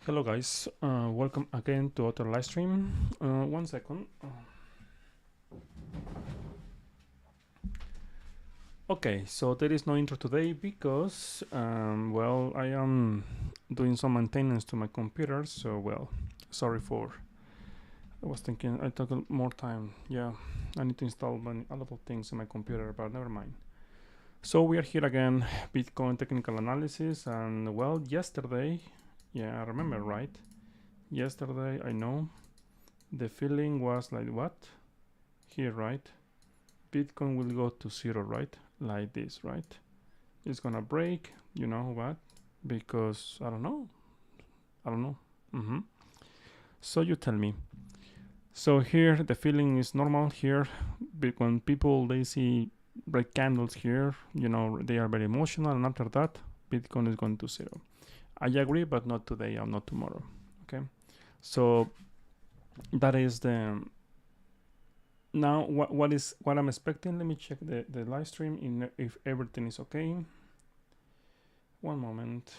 Hello guys, welcome again to other live stream. One second. Okay, so there is no intro today because, well, I am doing some maintenance to my computer. So, well, sorry for. I was thinking I took more time. Yeah, I need to install a lot of things in my computer, but never mind. So we are here again, Bitcoin technical analysis, and well, yesterday, yeah, I remember right. Yesterday, I know the feeling was like what here, right? Bitcoin will go to zero, right? Like this, right? It's gonna break. You know what? Because I don't know. I don't know. So you tell me. So here the feeling is normal here. But when people they see red candles here, you know they are very emotional, and after that, Bitcoin is going to zero. I agree, but not today or not tomorrow. Okay. So that is the now what I'm expecting. Let me check the live stream in if everything is okay. One moment.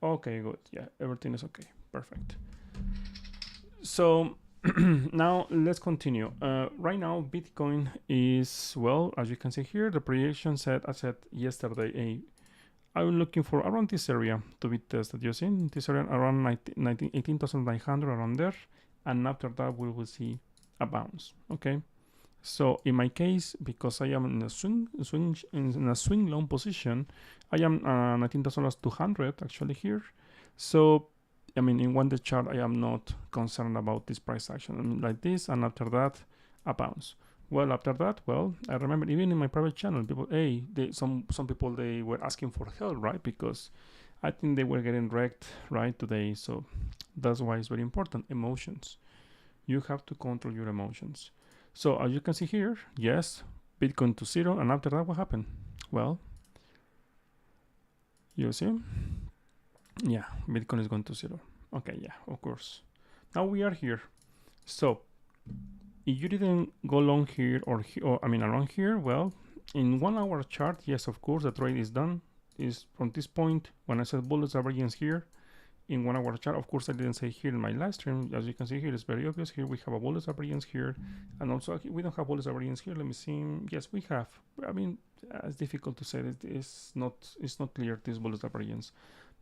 Okay, good. Yeah, everything is okay. Perfect. So now let's continue. Right now, Bitcoin is, well, as you can see here, the projection said, I said yesterday, I'm looking for around this area to be tested. You see, this area around 18,900 around there. And after that, we will see a bounce. Okay. So in my case, because I am in a swing long position, I am 19,200 actually here. So I mean, in one day chart, I am not concerned about this price action. I mean, like this, and after that, a bounce. Well, after that, well, I remember even in my private channel, people, hey, some people they were asking for help, right? Because I think they were getting wrecked right today. So that's why it's very important. Emotions. You have to control your emotions. So as you can see here, yes, Bitcoin to zero, and after that, what happened? Well, you see, yeah, Bitcoin is going to zero. Okay, yeah, of course. Now we are here. So if you didn't go long here or I mean around here, well, in 1 hour chart, yes, of course, the trade is done. Is from this point when I said bullets averaging here in 1 hour chart. Of course, I didn't say here in my live stream. As you can see here, it's very obvious. Here we have a bullets averaging here, and also we don't have bullets averaging here. Let me see. Yes, we have. I mean, it's difficult to say that it's not clear these bullets averaging.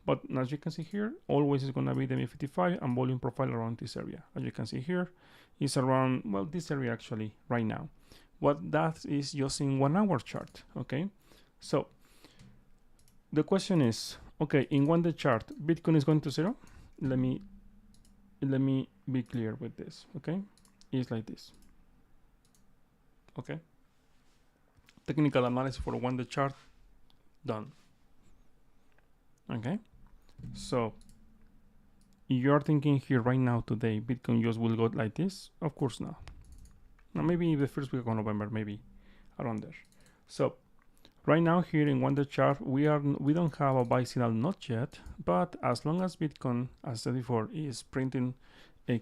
But as you can see here, always is going to be the MA55 and volume profile around this area. As you can see here, is around, well, this area actually right now. What that is just in 1 hour chart, okay? So the question is, okay, in 1 day chart, Bitcoin is going to zero. Let me be clear with this, okay? It's like this, okay? Technical analysis for 1 day chart, done, okay? So you're thinking here right now today, Bitcoin just will go like this? Of course not. Now maybe the first week of November, maybe around there. So right now here in 1 day chart, we don't have a buy signal not yet, but as long as Bitcoin, as I said before, is printing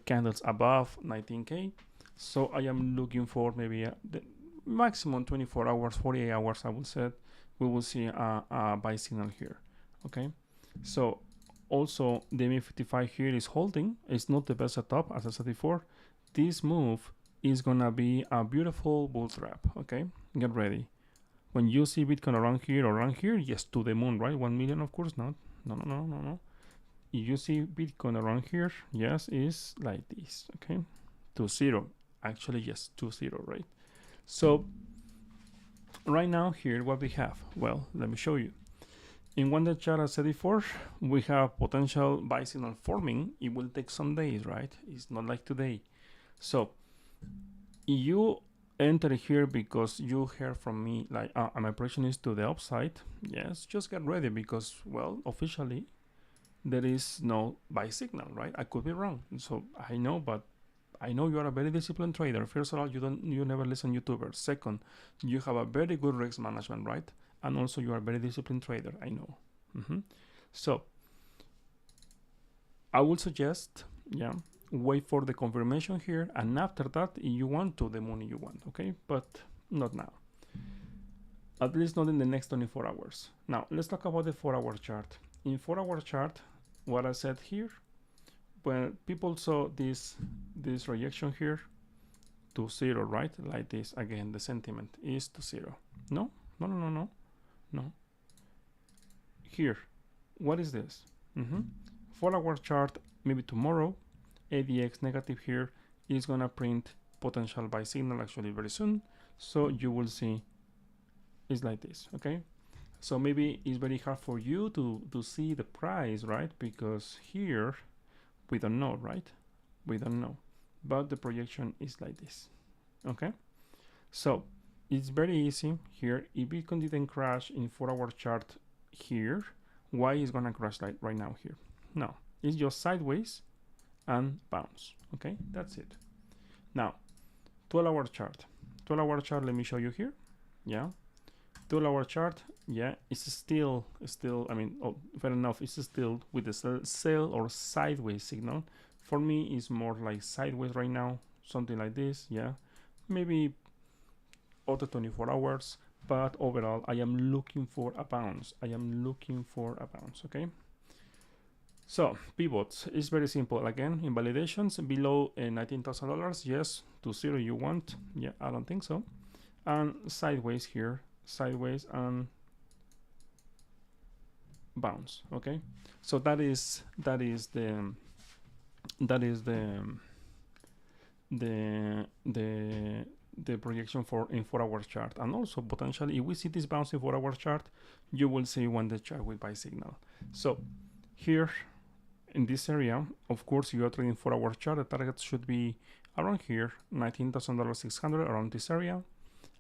candles above 19k, so I am looking for maybe the maximum 24 hours, 48 hours, I would say, we will see a buy signal here. Okay, so also the MA55 here is holding. It's not the best setup, as I said before. This move is gonna be a beautiful bull trap. Okay, get ready. When you see Bitcoin around here or around here, yes, to the moon, right? 1 million, of course not. No. If you see Bitcoin around here, yes, is like this. Okay, to zero. Actually, yes, to zero, right? So right now here, what we have? Well, let me show you. In 1 day chart, as I said before, we have potential buy signal forming. It will take some days, right? It's not like today. So you enter here because you heard from me like my prediction is to the upside. Yes, just get ready because, well, officially there is no buy signal, right? I could be wrong. So I know, but I know you are a very disciplined trader. First of all, you never listen YouTubers. Second, you have a very good risk management, right? And also you are a very disciplined trader. I know. So I would suggest, yeah, wait for the confirmation here, and after that, if you want to the money you want, okay? But not now. at least not in the next 24 hours. Now let's talk about the 4-hour chart. In 4-hour chart, what I said here, when people saw this rejection here to 0, right? Like this, again, the sentiment is to 0. No. Here, what is this? 4-hour chart, maybe tomorrow, ADX negative here is gonna print potential buy signal actually very soon. So you will see it's like this, okay? So maybe it's very hard for you to see the price, right? Because here we don't know, right? We don't know, but the projection is like this, okay? So it's very easy here. If Bitcoin didn't crash in 4-hour chart here, why is gonna crash like right now here? No, it's just sideways and bounce, okay? That's it. Now 12-hour chart. 12-hour chart, let me show you here. Yeah, 12-hour chart, yeah, it's still, I mean, oh, fair enough, it's still with the sell or sideways signal. For me, it's more like sideways right now, something like this, yeah, maybe other 24 hours, but overall, I am looking for a bounce. Okay? So, pivots is very simple. Again, invalidations below $19,000, yes, to 0 you want, yeah, I don't think so. And sideways here, sideways and bounce, okay? So that is the projection for in 4-hour chart. And also potentially if we see this bounce in 4-hour chart, you will see when the chart will buy signal. So here in this area, of course, you are trading 4-hour chart, the target should be around here, $19,600, around this area.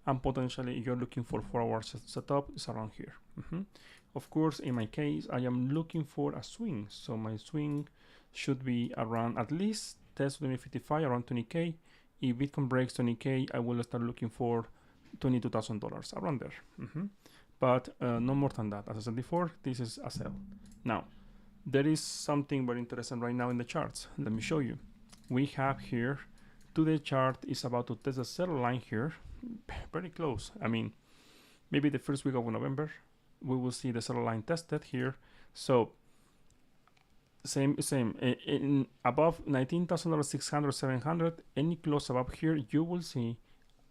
And potentially you're looking for 4-hour setup is around here. Of course, in my case, I am looking for a swing. So my swing should be around at least test 2055 around 20k. If Bitcoin breaks 20k, I will start looking for $22,000 around there. But no more than that. As I said before, this is a sell. Now, there is something very interesting right now in the charts. Let me show you. We have here, today chart is about to test the sell line here. Very close. I mean, maybe the first week of November, we will see the sell line tested here. So same in above $19,600, 700, any close above here, you will see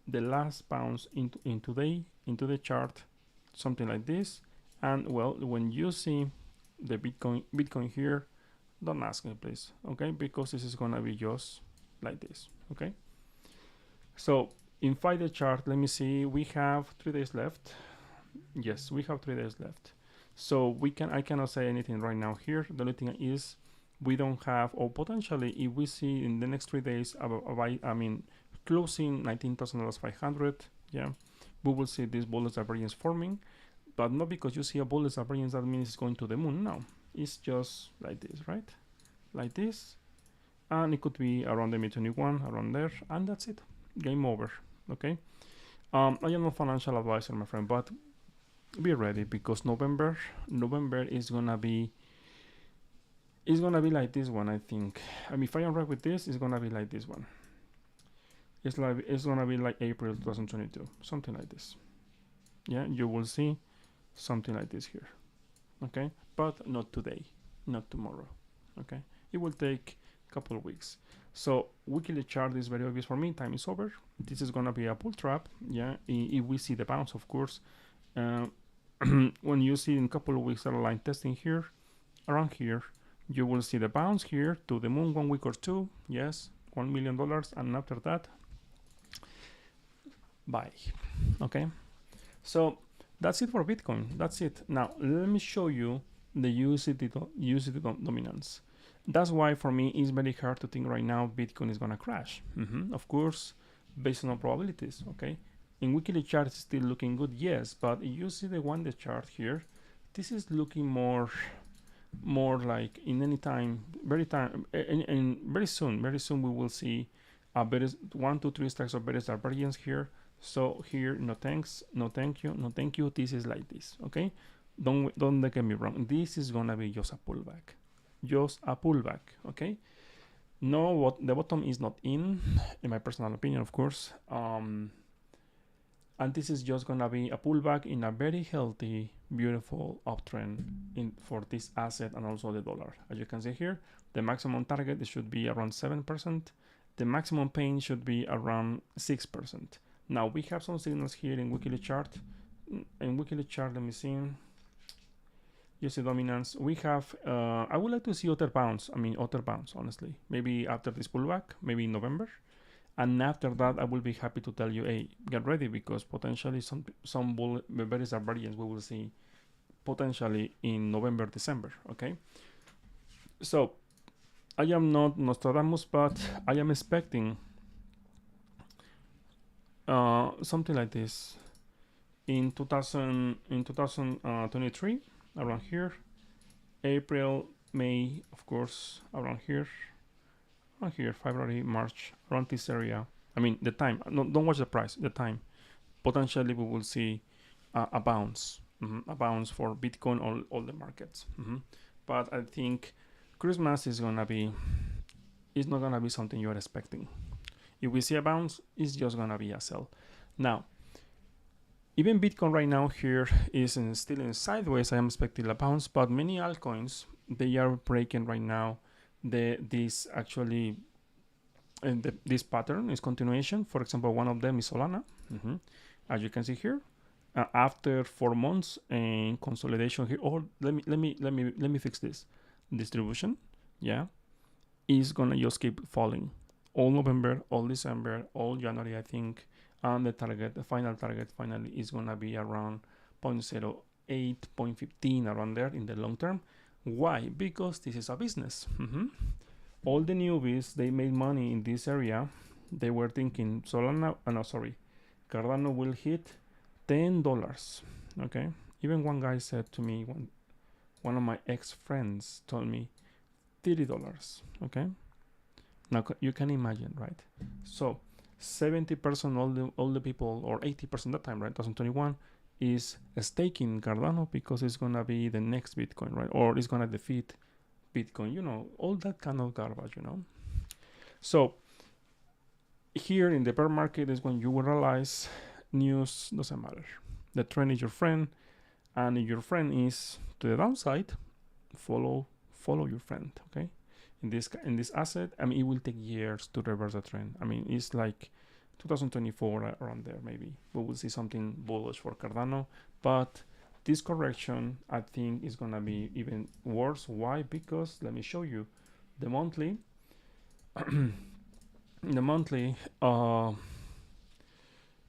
the last bounce into the chart, something like this. And well, when you see the Bitcoin here, don't ask me please, okay? Because this is gonna be just like this, okay? So in 5-day chart, let me see, we have 3 days left. Yes, we have 3 days left. So I cannot say anything right now here. The only thing is we don't have, or potentially if we see in the next 3 days, closing $19,500, yeah, we will see this Bollinger Variance forming, but not because you see a Bollinger Variance that means it's going to the moon. No, it's just like this, right? Like this, and it could be around the mid-21, around there, and that's it. Game over, okay? I am not a financial advisor, my friend, but be ready because November is gonna be like this one, I think. I mean, if I am right with this, it's gonna be like this one. It's gonna be like April 2022, something like this. Yeah, you will see something like this here, okay? But not today, not tomorrow, okay? It will take a couple of weeks. So weekly chart is very obvious for me. Time is over. This is gonna be a bull trap. Yeah, if we see the bounce, of course. When you see in a couple of weeks line testing here, around here, you will see the bounce here to the moon 1 week or 2. Yes, $1 million, and after that, buy. Okay, so that's it for Bitcoin. That's it. Now let me show you the USDT dominance. That's why for me it's very hard to think right now Bitcoin is gonna crash. Of course, based on probabilities. Okay, in weekly chart it's still looking good, yes, but you see the 1-day chart here, this is looking more like in any time, very soon we will see a better 1, 2, 3 stacks of very star variance here. So here, no thanks, no thank you, no thank you. This is like this, okay? Don't get me wrong. This is gonna be just a pullback. Okay? No, what the bottom is not in my personal opinion, of course. And this is just gonna be a pullback in a very healthy, beautiful uptrend for this asset and also the dollar. As you can see here, the maximum target should be around 7%. The maximum pain should be around 6%. Now we have some signals here in weekly chart. In weekly chart, let me see. You see dominance. We have, I would like to see other bounce. Other bounce, honestly. Maybe after this pullback, maybe in November. And after that, I will be happy to tell you, hey, get ready, because potentially some various variants we will see potentially in November, December, okay? So I am not Nostradamus, but I am expecting something like this in 2023, around here, April, May, of course, around here, February, March, around this area. The time. No, don't watch the price. The time. Potentially, we will see a bounce, a bounce for Bitcoin, all the markets. But I think Christmas is not gonna be something you are expecting. If we see a bounce, it's just gonna be a sell. Now, even Bitcoin right now here is still in sideways. I am expecting a bounce, but many altcoins, they are breaking right now. This pattern is continuation. For example, one of them is Solana. As you can see here, after 4 months and consolidation here. Or let me fix this. Distribution, yeah, is gonna just keep falling all November, all December, all January, I think. And the final target finally is gonna be around 0.08, 0.15, around there in the long term. Why? Because this is a business. All the newbies, they made money in this area. They were thinking Cardano will hit $10. Okay. Even one guy said to me, one of my ex-friends told me $30. Okay. Now you can imagine, right? So 70% all the people, or 80% that time, right? 2021 is staking Cardano because it's gonna be the next Bitcoin, right? Or it's gonna defeat Bitcoin, all that kind of garbage, So here in the bear market is when you will realize news doesn't matter. The trend is your friend, and if your friend is to the downside, follow your friend, okay? In this asset, it will take years to reverse the trend. It's like 2024 around there, maybe we will see something bullish for Cardano, but this correction, I think, is gonna be even worse. Why? Because let me show you the monthly.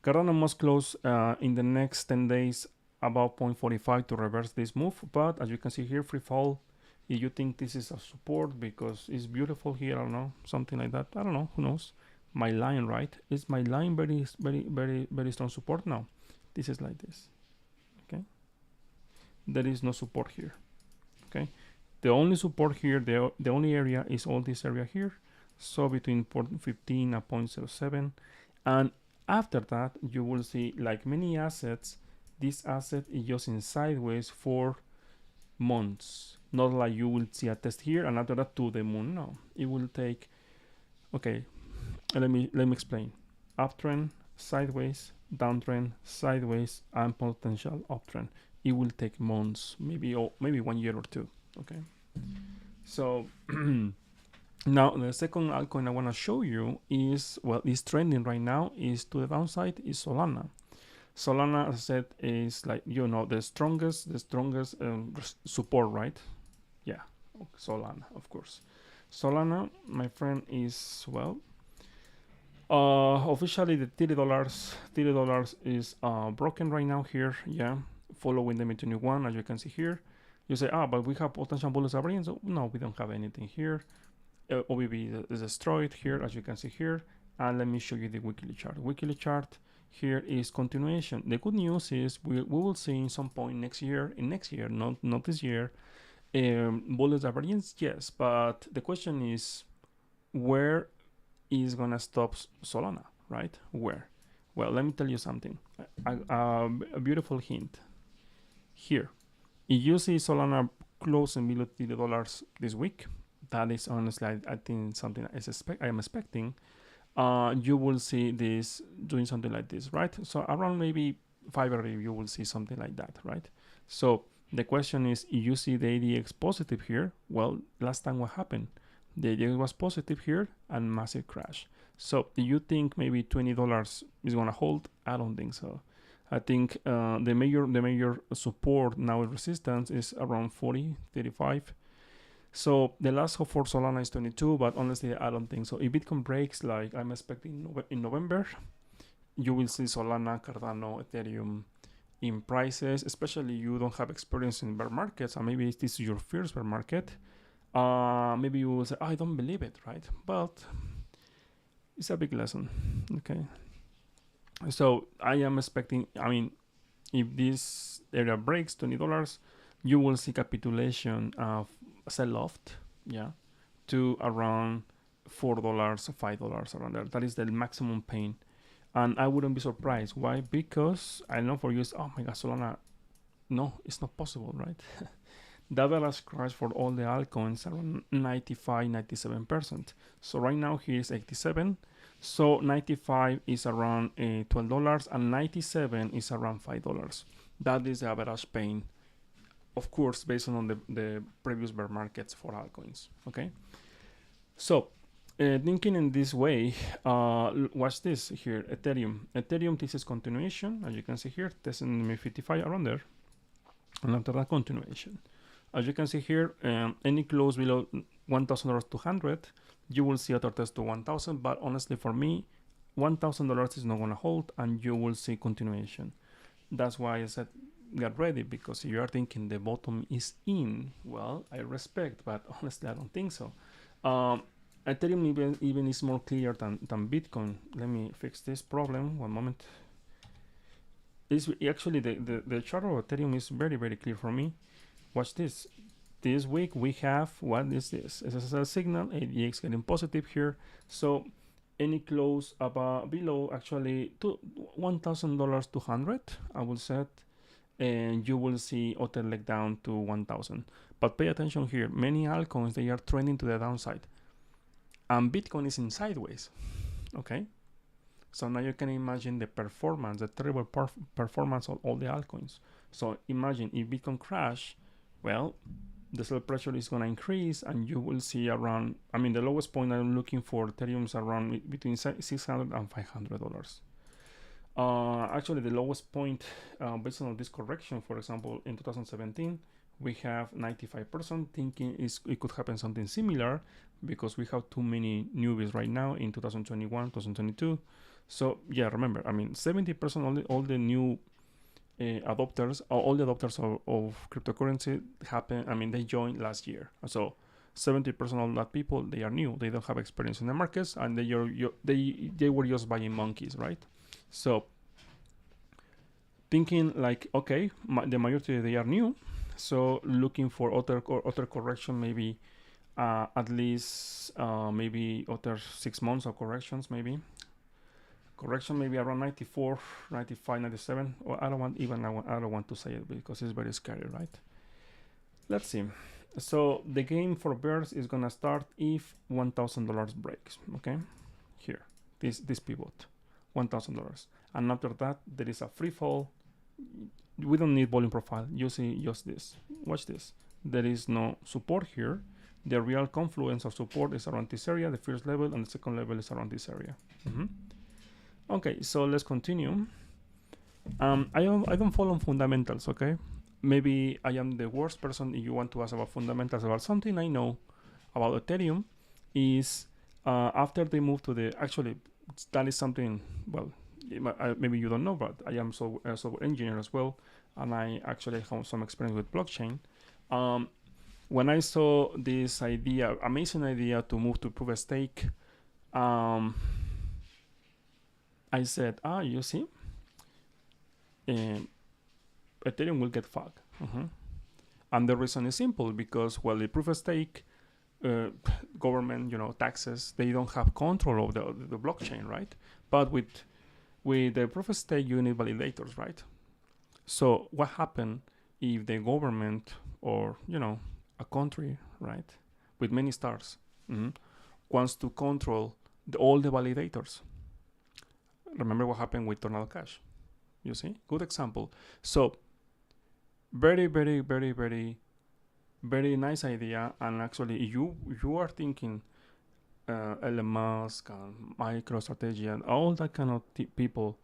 Cardano must close in the next 10 days about 0.45 to reverse this move. But as you can see here, free fall. If you think this is a support because it's beautiful here, I don't know, something like that. I don't know, who knows? My line, right? Is my line very, very, very, very strong support? No, this is like this. Okay, there is no support here. Okay, the only support here, the only area is all this area here. So between 0.15 and 0.07, and after that you will see, like many assets, this asset is just in sideways for months. Not like you will see a test here and after that to the moon. No, it will take. Okay, let me explain. Uptrend, sideways, downtrend, sideways, and potential uptrend. It will take months, maybe 1 year or two. Okay, so now the second altcoin I want to show you is, is trending right now, is to the downside, is Solana. Solana, as I said, is like, the strongest support, right? Yeah, Solana, of course. Solana, my friend, is, officially the $30 is broken right now here, yeah, following the M21, as you can see here. You say, but we have potential bullish variance. No, we don't have anything here. OBB is destroyed here, as you can see here. And let me show you the weekly chart. Weekly chart here is continuation. The good news is we will see in some point next year, not this year, bullish variance, yes, but the question is, where is gonna stop Solana, right? Where? Well, let me tell you something. A beautiful hint here. If you see Solana closing below $30 this week, that is honestly, I think, something I am expecting. you will see this doing something like this, right? So around maybe February, you will see something like that, right? So the question is, if you see the ADX positive here, well, last time what happened? The ADX was positive here and massive crash. So do you think maybe $20 is gonna hold? I don't think so. I think the major support now resistance is around 40, 35. So the last hope for Solana is 22, but honestly, I don't think so. If Bitcoin breaks, like I'm expecting in November, you will see Solana, Cardano, Ethereum in prices, especially you don't have experience in bear markets, and maybe this is your first bear market. Maybe you will say, I don't believe it, right? But it's a big lesson, okay? So I am expecting, I mean, if this area breaks $20, you will see capitulation of sell-off, yeah, to around $4, $5 around there. That is the maximum pain. And I wouldn't be surprised. Why? Because I know for you, oh my God, Solana, no, it's not possible, right? The average crash for all the altcoins around 95, 97%. So right now here is 87. So 95 is around $12 and 97 is around $5. That is the average pain, of course, based on the previous bear markets for altcoins. Okay, so thinking in this way, watch this here. Ethereum, this is continuation, as you can see here, testing 55 around there, and after that continuation. As you can see here, any close below $1,200, you will see other test to 1,000. But honestly, for me, $1,000 is not gonna hold, and you will see continuation. That's why I said get ready, because if you are thinking the bottom is in, well, I respect, but honestly, I don't think so. Ethereum even is more clear than Bitcoin. Let me fix this problem. One moment. It's actually the chart of Ethereum is very, very clear for me. Watch this. This week we have, what is this? SSL signal, ADX getting positive here. So any close above below actually to $1,000 200, I will set, and you will see other leg down to 1,000. But pay attention here. Many altcoins, they are trending to the downside, and Bitcoin is in sideways. Okay. So now you can imagine the performance, the terrible performance of all the altcoins. So imagine if Bitcoin crash, well, the sell pressure is going to increase, and you will see around, I mean, the lowest point I'm looking for Ethereum is around between $600 and $500. Actually, the lowest point based on this correction, for example, in 2017, we have 95% thinking it could happen something similar, because we have too many newbies right now in 2021, 2022. So yeah, remember, I mean, 70% all the new adopters, all the adopters of cryptocurrency happen. I mean, they joined last year. So 70% of that people, they are new. They don't have experience in the markets, and they were just buying monkeys, right? So thinking like, okay, the majority they are new, so looking for other correction, maybe at least maybe other 6 months of corrections, maybe around 94, 95, 97. Or I don't want to say it because it's very scary, right? Let's see. So the game for bears is gonna start if $1,000 breaks. Okay, here, this pivot, $1,000, and after that there is a free fall. We don't need volume profile. You see just this. Watch this. There is no support here. The real confluence of support is around this area, the first level, and the second level is around this area. Okay, so let's continue. I don't follow fundamentals, okay? Maybe I am the worst person if you want to ask about fundamentals. About something I know about Ethereum is after they move to the, actually that is something, well, maybe you don't know, but I am a software engineer as well, and I actually have some experience with blockchain. When I saw this idea, amazing idea to move to proof of stake, I said, you see, Ethereum will get fucked. And the reason is simple, because, well, the proof of stake, government, taxes, they don't have control of the blockchain, right? But with the proof of stake, you need validators, right? So what happened if the government or, a country, right, with many stars, wants to control all the validators. Remember what happened with Tornado Cash. You see? Good example. So very, very, very, very, very nice idea. And actually, you are thinking Elon Musk and MicroStrategy and all that kind of people.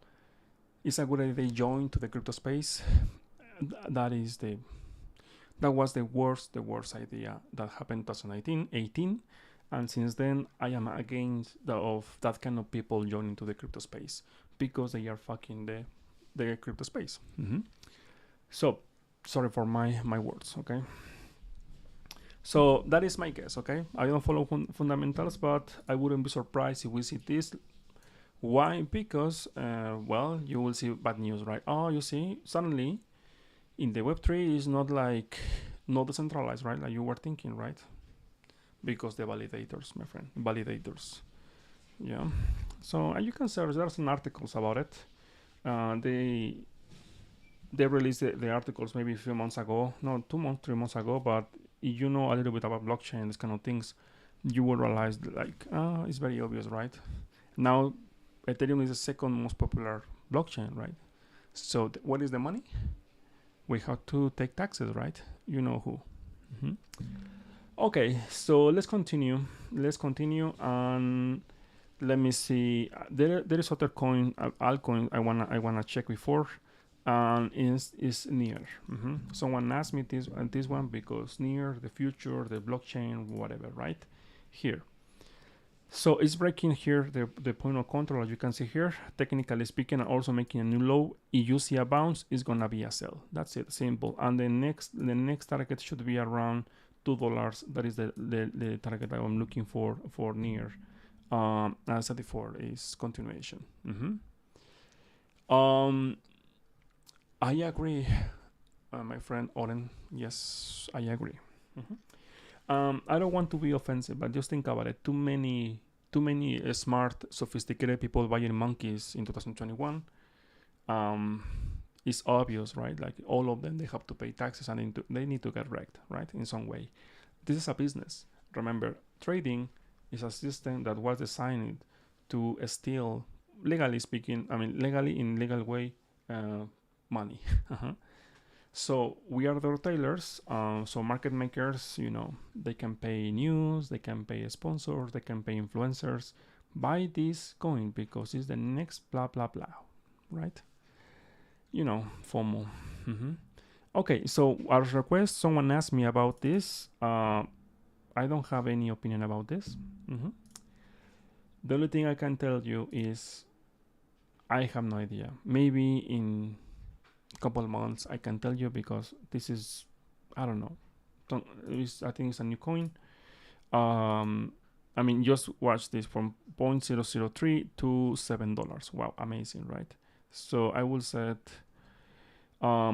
It's a good idea they join to the crypto space. That was the worst idea that happened in 2019, 18, and since then I am against of that kind of people joining to the crypto space because they are fucking the crypto space. So sorry for my words, okay? So that is my guess, okay? I don't follow fundamentals, but I wouldn't be surprised if we see this. Why? Because, well, you will see bad news, right? Oh, you see, suddenly in the Web3 is not decentralized, right? Like you were thinking, right? Because the validators, my friend, validators. Yeah. So you can search. There are some articles about it. They released the articles maybe a few months ago, no, 2 months, 3 months ago. But if you know a little bit about blockchain, this kind of things, you will realize like, it's very obvious, right? Now, Ethereum is the second most popular blockchain, right? So what is the money? We have to take taxes, right? You know who. Okay, so let's continue. And let me see. There is other coin, altcoin I wanna check before, and is Near. Someone asked me this one because Near, the future, the blockchain, whatever, right? Here. So it's breaking here the point of control, as you can see here. Technically speaking, and also making a new low. If you see a bounce, it's gonna be a sell. That's it, simple. And the next target should be around $2. That is the target that I'm looking for Near. As I said before, is continuation. I agree, my friend Oren. Yes, I agree. I don't want to be offensive, but just think about it. Too many smart, sophisticated people buying monkeys in 2021. It's obvious, right? Like all of them, they have to pay taxes and they need to get wrecked, right? In some way. This is a business. Remember, trading is a system that was designed to steal, legally speaking, legally in legal way, money. So we are the retailers. So market makers, they can pay news, they can pay sponsors, they can pay influencers. Buy this coin because it's the next blah blah blah, right? FOMO. Okay, so as request, someone asked me about this. I don't have any opinion about this. The only thing I can tell you is I have no idea. Maybe in couple months I can tell you, because this is, I don't know, I think it's a new coin. Just watch this from 0.003 to $7. Wow, amazing, right? So I will set a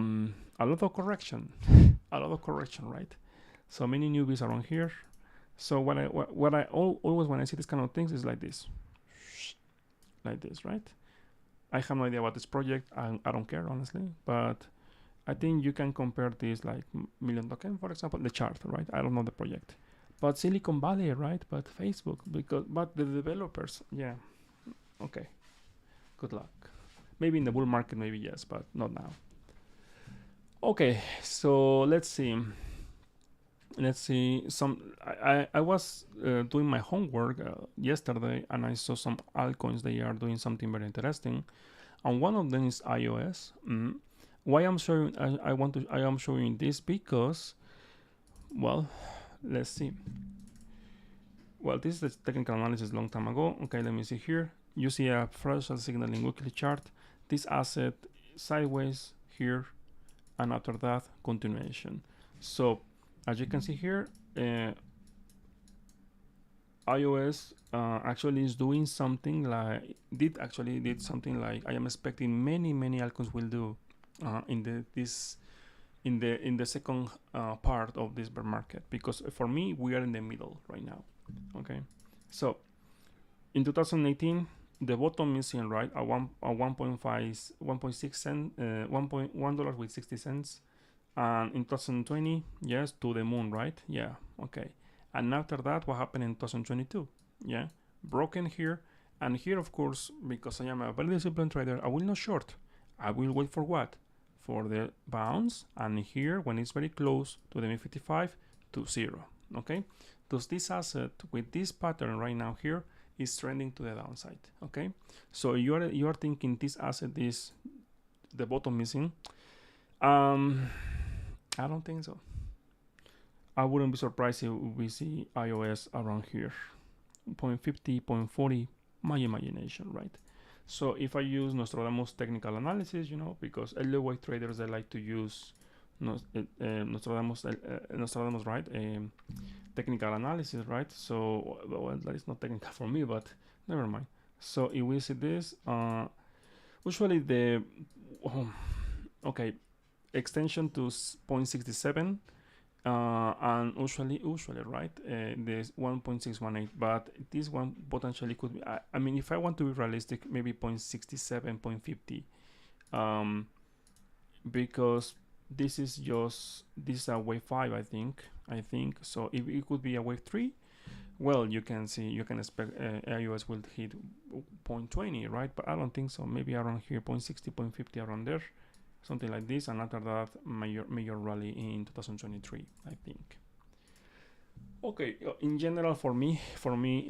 lot of correction right? So many newbies around here. So what I always, when I see this kind of things, is like this, right? I have no idea about this project. I don't care, honestly, but I think you can compare this like Million Token, for example, the chart, right? I don't know the project, but Silicon Valley, right? But Facebook, but the developers, yeah, okay. Good luck. Maybe in the bull market, maybe yes, but not now. Okay, so let's see. I was doing my homework yesterday, and I saw some altcoins. They are doing something very interesting, and one of them is iOS. Why I'm showing I am showing this because, well, let's see. Well, this is the technical analysis long time ago. Okay, let me see here. You see a fractal signaling weekly chart. This asset sideways here, and after that continuation. So as you can see here, iOS actually is doing something like did something like I am expecting many altcoins will do in the second part of this bear market, because for me we are in the middle right now. Okay, so in 2018 the bottom is in right at 1.6 cent, $1 with 60 cents. And in 2020, yes, to the moon, right? Yeah, okay. And after that, what happened in 2022? Yeah, broken here. And here, of course, because I am a very disciplined trader, I will not short. I will wait for what? For the bounce, and here, when it's very close to the MA55, to 0. Okay? Thus this asset with this pattern right now here is trending to the downside. Okay? So you are thinking this asset is the bottom missing. I don't think so. I wouldn't be surprised if we see iOS around here, 0.50, 0.40, my imagination, right? So if I use Nostradamus technical analysis, you know, because LOY traders, they like to use Nostradamus, right? Technical analysis, right? So, well, that is not technical for me, but never mind. So if we see this, usually the, okay, extension to 0.67, and usually right, there's 1.618, but this one potentially could be, I mean, if I want to be realistic, maybe 0.67, 0.50, because this is a wave 5, I think. So if it could be a wave 3, well, you can expect iOS will hit 0.20, right? But I don't think so. Maybe around here, 0.60, 0.50, around there, something like this. And after that, major rally in 2023, I think. Okay, in general, for me,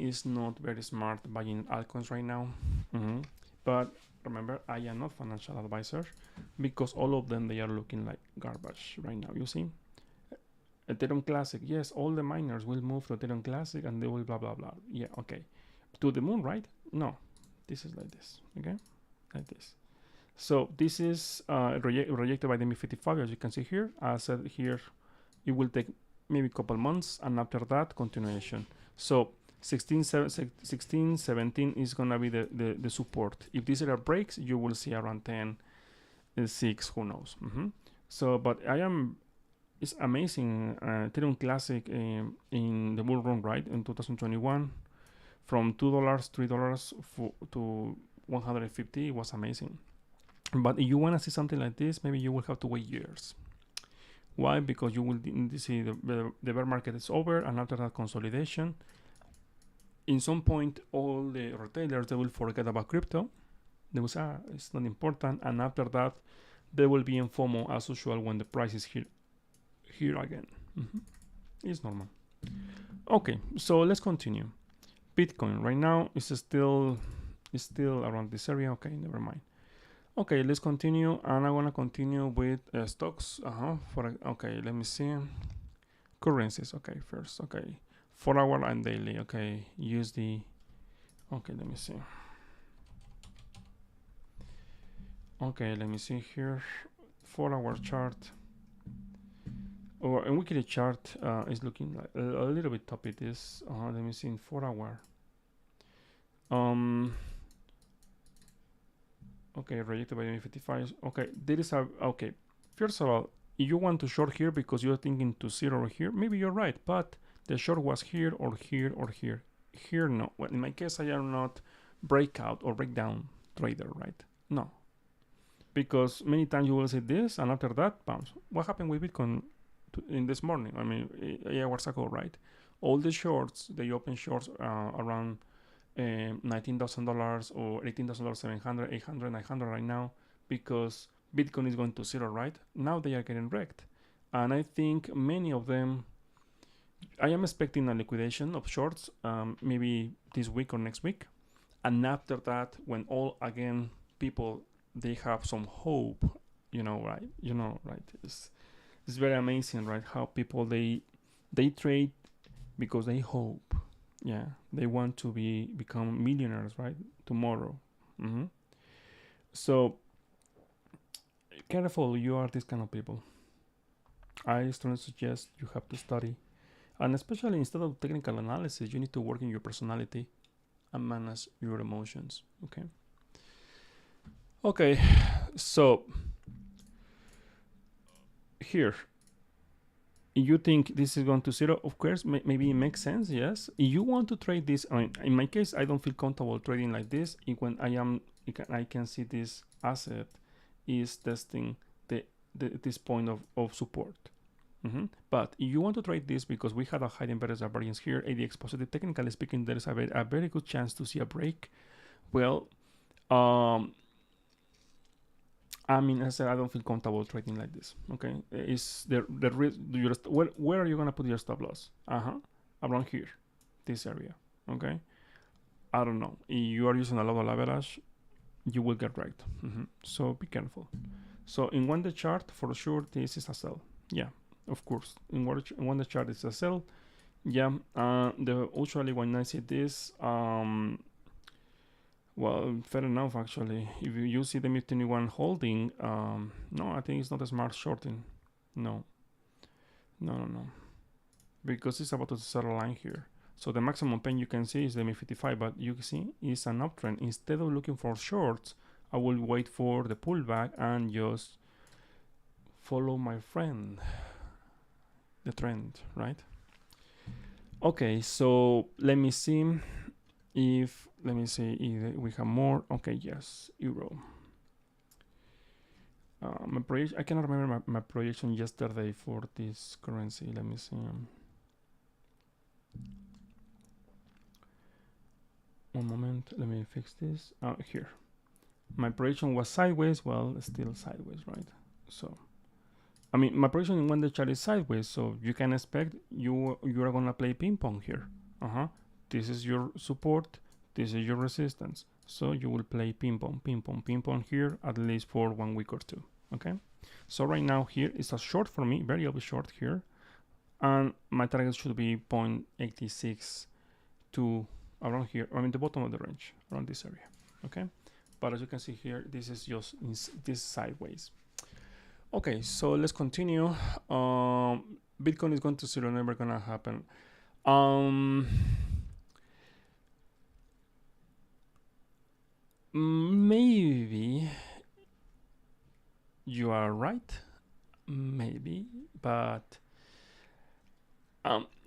it's not very smart buying altcoins right now. But remember, I am not financial advisor, because all of them, they are looking like garbage right now. You see, Ethereum Classic, yes, all the miners will move to Ethereum Classic and they will blah blah blah. Yeah, okay, to the moon, right? No, this is like this, okay, like this. So this is rejected by the MA55, as you can see here. I said here, it will take maybe a couple months, and after that, continuation. So 16, 17 is gonna be the support. If this area breaks, you will see around 10, 6, who knows. So, but it's amazing. Ethereum Classic in the bull run, right, in 2021, from $2, $3 to 150, it was amazing. But if you want to see something like this, maybe you will have to wait years. Why? Because you will see the bear market is over, and after that consolidation, in some point, all the retailers, they will forget about crypto. They will say, it's not important, and after that, they will be in FOMO as usual when the price is here again. It's normal. Okay, so let's continue. Bitcoin right now is still around this area. Okay, never mind. Okay, let's continue, and I want to continue with stocks. Okay, let me see. Currencies. Okay, first. Okay, 4 hour and daily. Okay, USD. Okay, let me see. Okay, let me see here. 4 hour chart. Or a weekly chart is looking like a little bit top. It is. Let me see in 4 hour. Okay, rejected by MA55. Okay, there is a, okay. First of all, if you want to short here because you're thinking to 0 here, maybe you're right, but the short was here or here or here. Here, no. Well, in my case, I am not breakout or breakdown trader, right? No. Because many times you will see this, and after that, bounce. What happened with Bitcoin in this morning? I mean, 8 hours ago, right? All the shorts, they open shorts around $19,000 or $18,700, 800, 900 right now, because Bitcoin is going to 0, right? Now they are getting wrecked. And I think many of them, I am expecting a liquidation of shorts, maybe this week or next week. And after that, when all again people, they have some hope, right? It's very amazing, right? How people, they trade because they hope. Yeah, they want to become millionaires, right? Tomorrow. So careful, you are this kind of people. I strongly suggest you have to study, and especially instead of technical analysis, you need to work in your personality and manage your emotions. Okay, so here, you think this is going to 0, of course, maybe it makes sense, yes. If you want to trade this, I mean, in my case, I don't feel comfortable trading like this. When I can see this asset is testing this point of support. But you want to trade this because we had a high embedded variance here, ADX positive. Technically speaking, there is a very good chance to see a break. Well, I mean, as I said, I don't feel comfortable trading like this. Okay, is the risk? Where are you gonna put your stop loss? Around here, this area. Okay, I don't know. If you are using a lot of leverage, you will get right. So be careful. So in one day chart, for sure, this is a sell. Yeah, of course. In one day chart, it's a sell. Yeah. Usually when I see this, well, fair enough actually. If you see the MIP21 holding, no, I think it's not a smart shorting. No, because it's about to set a line here. So the maximum pain you can see is the MIP55, but you can see it's an uptrend. Instead of looking for shorts, I will wait for the pullback and just follow my friend, the trend, right? Okay, so let me see if we have more. Okay, yes, euro. I cannot remember my projection yesterday for this currency. Let me see. One moment, let me fix this. Here. My projection was sideways. Well, still sideways, right? So, I mean, my projection in one day chart is sideways, so you can expect you are gonna play ping pong here. This is your support. This is your resistance. So you will play ping pong here at least for 1 week or two. Okay. So right now here is a short for me, very obvious short here, and my target should be 0.86 to around here. I mean the bottom of the range, around this area. Okay. But as you can see here, this is just this sideways. Okay, so let's continue. Bitcoin is going to zero, never gonna happen. Maybe you are right, maybe, but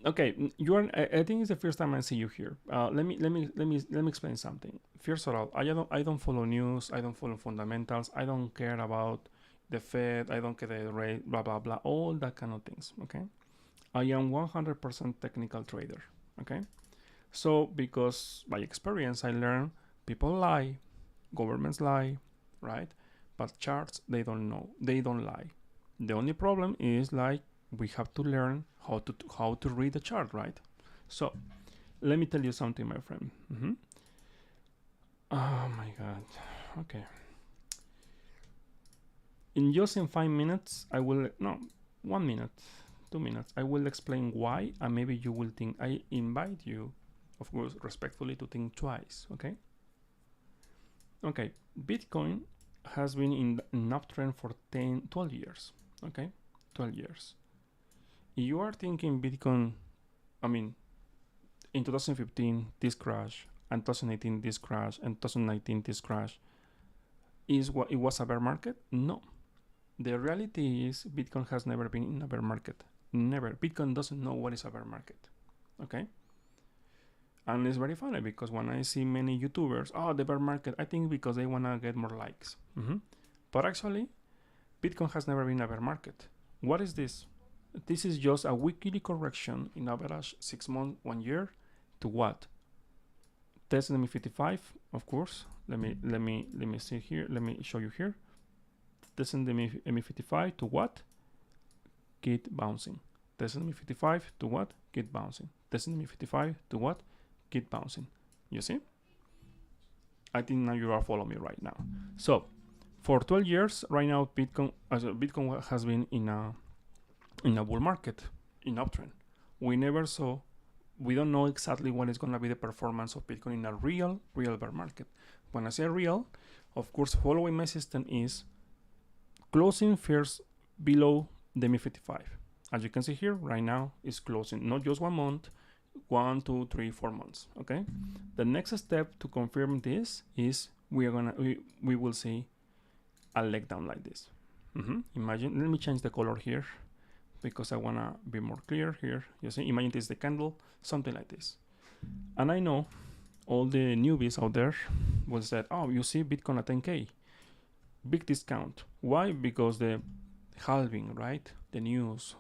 okay, you are. I think it's the first time I see you here. Let me explain something. First of all, I don't follow news. I don't follow fundamentals. I don't care about the Fed. I don't care the rate. Blah blah blah. All that kind of things. Okay, I am 100% technical trader. Okay, so because by experience I learned people lie, governments lie, right? But charts, they don't know. They don't lie. The only problem is like we have to learn how to read the chart, right? So let me tell you something, my friend. Oh my god. Okay. In 5 minutes, I will 1 minute, 2 minutes. I will explain why, and maybe you will think. I invite you, of course, respectfully, to think twice. Okay. Okay. Bitcoin has been in an uptrend for 12 years. Okay, 12 years. You are thinking Bitcoin, I mean, in 2015 this crash, and 2018 this crash, and 2019 this crash, is what it was a bear market? No. The reality is Bitcoin has never been in a bear market. Never. Bitcoin doesn't know what is a bear market. Okay? And it's very funny because when I see many YouTubers, the bear market, I think because they want to get more likes. But actually, Bitcoin has never been a bear market. What is this? This is just a weekly correction in average 6 months, 1 year to what? Test MI55, of course. Let me see here. Let me show you here. Testing the MI55 to what? Keep bouncing. Testing MI55 to what? Keep bouncing. Testing MI55 to what? Keep bouncing. You see? I think now you are following me right now. So for 12 years right now, Bitcoin has been in a bull market, in uptrend. We don't know exactly what is going to be the performance of Bitcoin in a real bear market. When I say real, of course, following my system is closing first below the MI55. As you can see here, right now is closing not just 1 month, 1, 2, 3, 4 months. Okay. The next step to confirm this is we will see a leg down like this. Imagine. Let me change the color here because I wanna be more clear here. You see, imagine this is the candle, something like this. And I know all the newbies out there will say, "Oh, you see Bitcoin at 10K, big discount." Why? Because the halving, right? The news.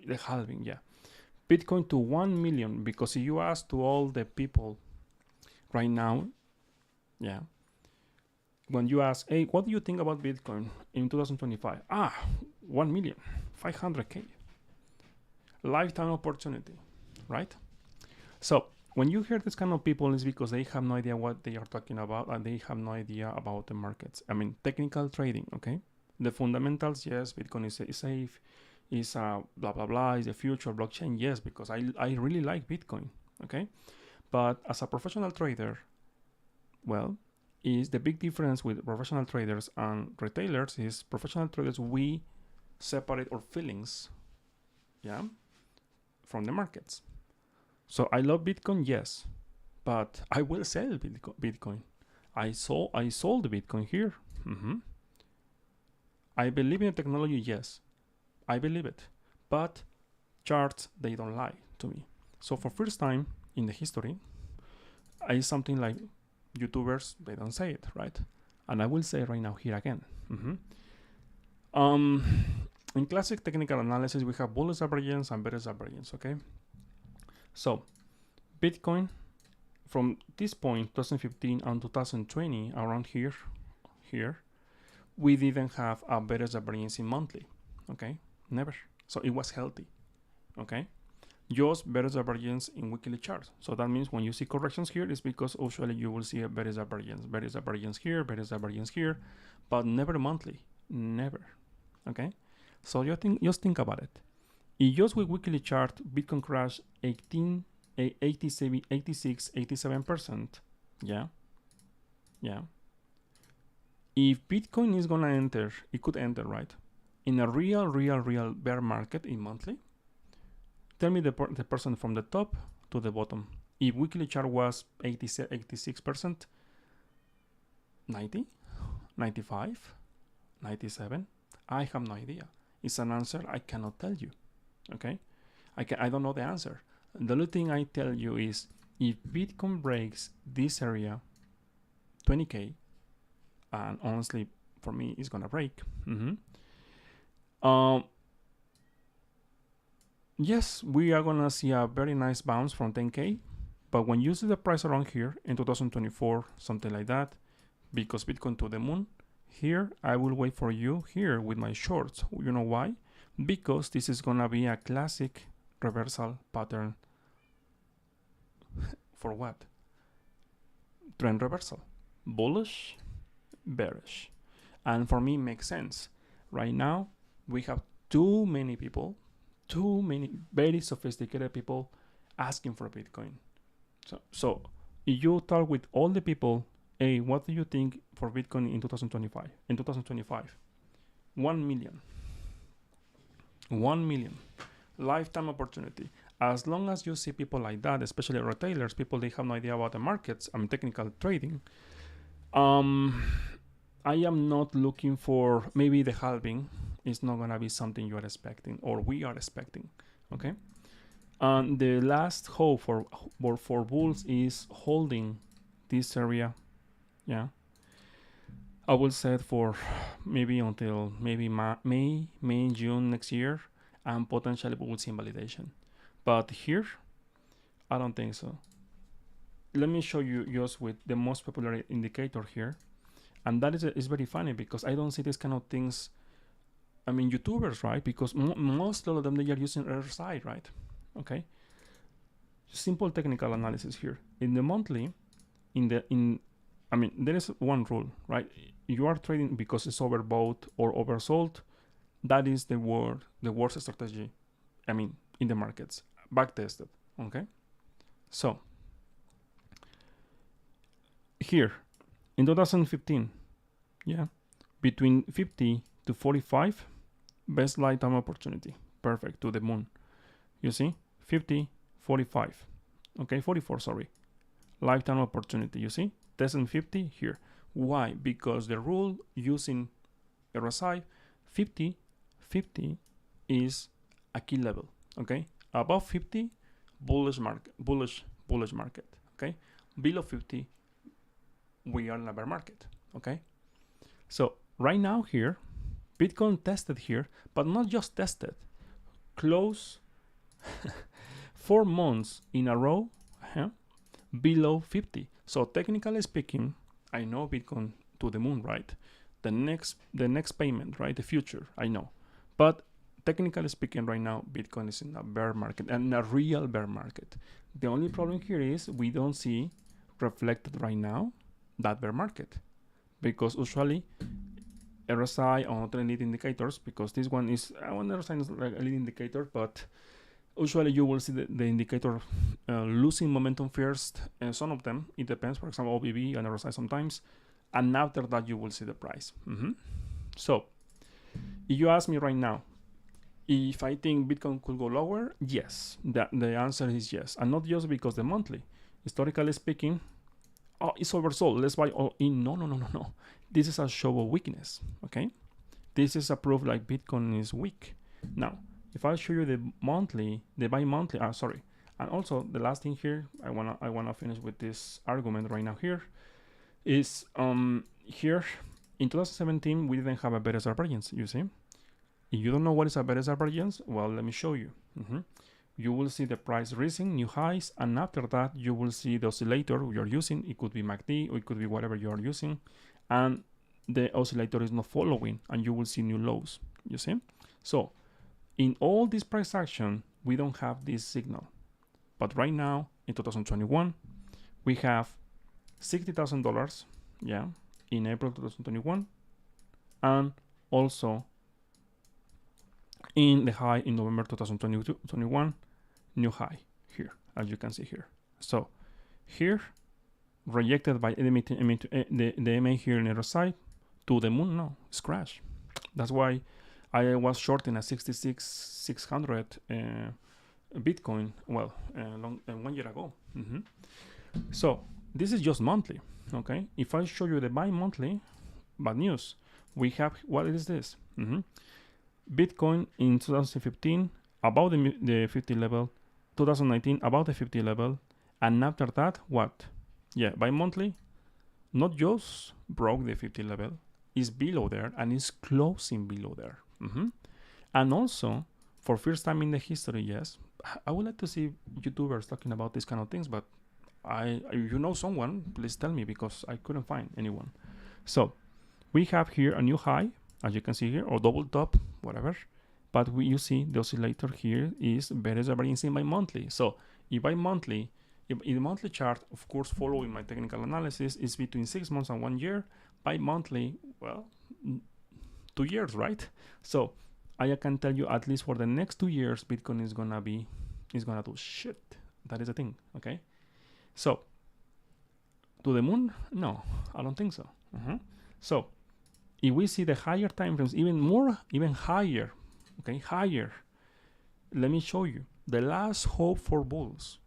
the halving, yeah. Bitcoin to 1 million, because if you ask to all the people right now, yeah, when you ask, hey, what do you think about Bitcoin in 2025? 1 million, 500K. Lifetime opportunity, right? So when you hear this kind of people, it's because they have no idea what they are talking about, and they have no idea about the markets. I mean, technical trading, okay? The fundamentals, yes, Bitcoin is safe, is blah, blah, blah, is the future, blockchain, yes, because I really like Bitcoin, okay? But as a professional trader, well, is the big difference with professional traders and retailers is professional traders, we separate our feelings, yeah, from the markets. So I love Bitcoin, yes, but I will sell Bitcoin. I sold the Bitcoin here. I believe in the technology, yes, I believe it, but charts, they don't lie to me. So for first time in the history, it's something like YouTubers, they don't say it, right? And I will say right now here again. In classic technical analysis, we have bullish divergence and bearish divergence, okay? So Bitcoin from this point, 2015 and 2020, around here, we didn't have a bearish divergence in monthly, okay? Never. So it was healthy, okay? Just bearish divergence in weekly charts. So that means when you see corrections here, it's because usually you will see a bearish divergence here, but never monthly, never, okay? So just think about it. If just with weekly chart, Bitcoin crashed 87%, yeah. If Bitcoin is gonna enter, it could enter, right, in a real bear market in monthly. Tell me the person from the top to the bottom. If weekly chart was 86%, 90, 95, 97, I have no idea. It's an answer I cannot tell you, okay? I don't know the answer. The only thing I tell you is if Bitcoin breaks this area, 20K, and honestly, for me, it's gonna break. Yes, we are gonna see a very nice bounce from 10K, but when you see the price around here in 2024, something like that, because Bitcoin to the moon, here I will wait for you here with my shorts. You know why? Because this is gonna be a classic reversal pattern. For what? Trend reversal. Bullish, bearish. And for me, makes sense. Right now, we have too many very sophisticated people asking for Bitcoin. So if you talk with all the people, hey, what do you think for Bitcoin in 2025? In 2025, 1 million. 1 million. Lifetime opportunity. As long as you see people like that, especially retailers, people they have no idea about the markets, I mean technical trading, I am not looking for maybe the halving is not gonna be something you are expecting or we are expecting, okay? And the last hope for bulls is holding this area, yeah. I will set for maybe until maybe May, June next year, and potentially we will see invalidation. But here, I don't think so. Let me show you just with the most popular indicator here. And that is very funny because I don't see these kind of things. I mean, YouTubers, right? Because most of them, they are using RSI, right? Okay. Simple technical analysis here. In the monthly, I mean, there is one rule, right? You are trading because it's overbought or oversold. That is the worst strategy. I mean, in the markets, backtested. Okay. So here in 2015, yeah, between 50 to 45, best lifetime opportunity, perfect, to the moon. You see, 50, 45, okay, 44, sorry, lifetime opportunity. You see, testing 50 here. Why? Because the rule using RSI, 50 is a key level. Okay, above 50, bullish market, bullish market. Okay, below 50, we are in a bear market. Okay, so right now here, Bitcoin tested here, but not just tested. close 4 months in a row below 50. So technically speaking, I know Bitcoin to the moon, right? The next payment, right? The future, I know. But technically speaking, right now, Bitcoin is in a bear market, and a real bear market. The only problem here is we don't see reflected right now that bear market, because usually RSI or other lead indicators, because this one is one RSI is like a lead indicator, but usually you will see the indicator losing momentum first, and some of them, it depends, for example, OBB and RSI sometimes, and after that you will see the price. So if you ask me right now if I think Bitcoin could go lower, yes, the answer is yes, and not just because the monthly, historically speaking, it's oversold, let's buy all in. No, this is a show of weakness. Okay, this is a proof like Bitcoin is weak. Now if I show you the monthly, the bi-monthly, sorry, and also the last thing here, I wanna finish with this argument right now. Here is here in 2017 we didn't have a better divergence. You see, if you don't know what is a better divergence, well, let me show you. You will see the price raising new highs, and after that you will see the oscillator you're using. It could be MACD or it could be whatever you are using, and the oscillator is not following, and you will see new lows. You see, so in all this price action, we don't have this signal. But right now, in 2021, we have $60,000, yeah, in April 2021, and also in the high in November 2021, new high here, as you can see here. So here, rejected by the MA here in the other side, to the moon, no, it's crash. That's why I was shorting at 66,600 Bitcoin, well, 1 year ago. So this is just monthly, okay? If I show you the bi-monthly, bad news. We have, what is this? Bitcoin in 2015 about the 50 level, 2019 about the 50 level, and after that, what? Yeah, bi-monthly, not just broke the 50 level, is below there and is closing below there. And also, for first time in the history, yes, I would like to see YouTubers talking about these kind of things, but if you know someone, please tell me, because I couldn't find anyone. So we have here a new high, as you can see here, or double top, whatever. But you see the oscillator here is better diverging by monthly. So if by monthly, if in the monthly chart, of course, following my technical analysis, is between 6 months and 1 year. By monthly, well, 2 years, right? So I can tell you at least for the next 2 years, Bitcoin is gonna do shit. That is the thing, okay? So to the moon? No, I don't think so. So if we see the higher time frames, even higher, okay, higher. Let me show you the last hope for bulls.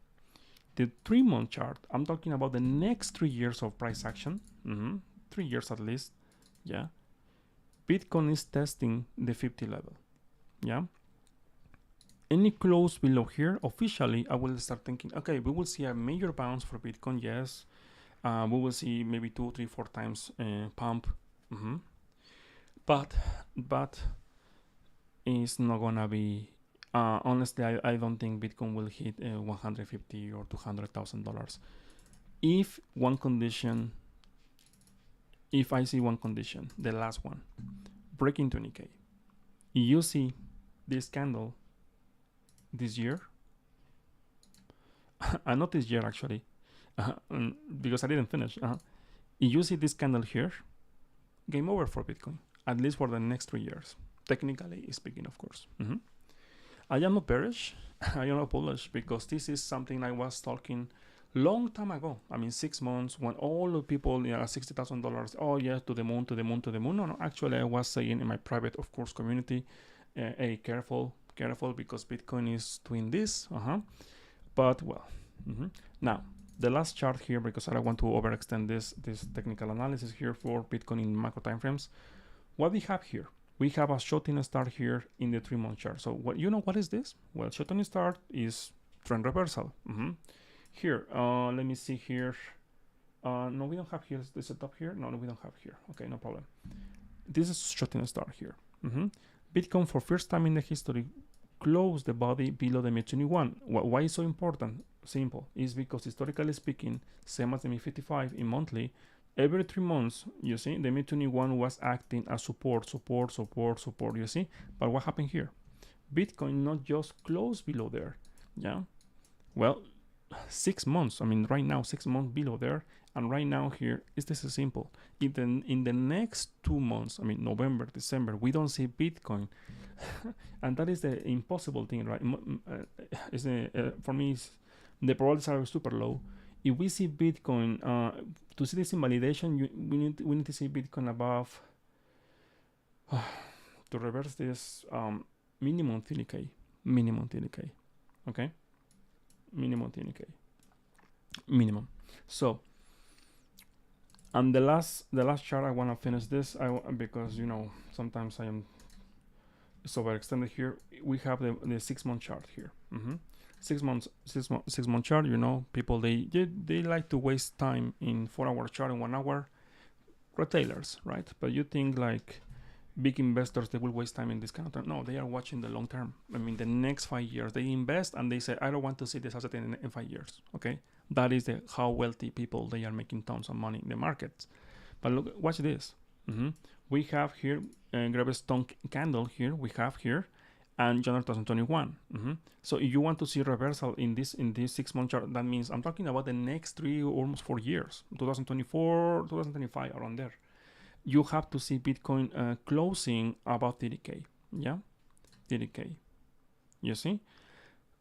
The 3-month chart. I'm talking about the next 3 years of price action. 3 years at least. Yeah. Bitcoin is testing the 50 level. Yeah. Any close below here, officially, I will start thinking, okay, we will see a major bounce for Bitcoin. Yes. We will see maybe 2, 3, 4 times pump. But it's not gonna be. Honestly, I don't think Bitcoin will hit $150,000 or $200,000. If I see one condition, the last one, breaking 20K. You see this candle this year, not this year actually, because I didn't finish. If you see this candle here, game over for Bitcoin, at least for the next 3 years. Technically speaking, of course. I am not bearish, I am not bullish, because this is something I was talking long time ago. I mean, 6 months when all the people, $60,000. Oh yeah, to the moon, to the moon, to the moon. No, actually, I was saying in my private, of course, community, hey, careful, because Bitcoin is doing this. But well, now the last chart here, because I don't want to overextend this technical analysis here for Bitcoin in macro timeframes. What we have here? We have a shorting start here in the 3-month chart. So what is this? Well, shorting start is trend reversal. Here, let me see here. No, we don't have here the setup here. No, we don't have here. Okay, no problem. This is shorting start here. Bitcoin for first time in the history close the body below the MA21. Why is so important? Simple. It's because historically speaking, same as the MA55 in monthly, every 3 months, you see, the MA21 was acting as support, you see. But what happened here? Bitcoin not just close below there, yeah. Well, 6 months. I mean, right now 6 months below there, and right now here is this is simple. In the next 2 months, I mean November, December, we don't see Bitcoin, and that is the impossible thing, right? For me, the probabilities are super low. If we see Bitcoin, to see this invalidation, we need to see Bitcoin above to reverse this minimum 30K, okay, minimum 30K, minimum. So, and the last chart, I want to finish this because you know sometimes I am so overextended here. We have the 6 month chart here. 6 month chart. You know, people they like to waste time in 4 hour chart and 1 hour. Retailers, right? But you think like big investors, they will waste time in this kind of term? No, they are watching the long term. I mean, the next 5 years, they invest and they say, I don't want to see this asset in 5 years. Okay, that is how wealthy people they are making tons of money in the markets. But look, watch this. We have here Gravestone candle here. We have here, and January 2021. So if you want to see reversal in this 6 month chart, that means I'm talking about the next 3 or almost 4 years, 2024, 2025, around there. You have to see Bitcoin closing about 30K, yeah, 30K. You see,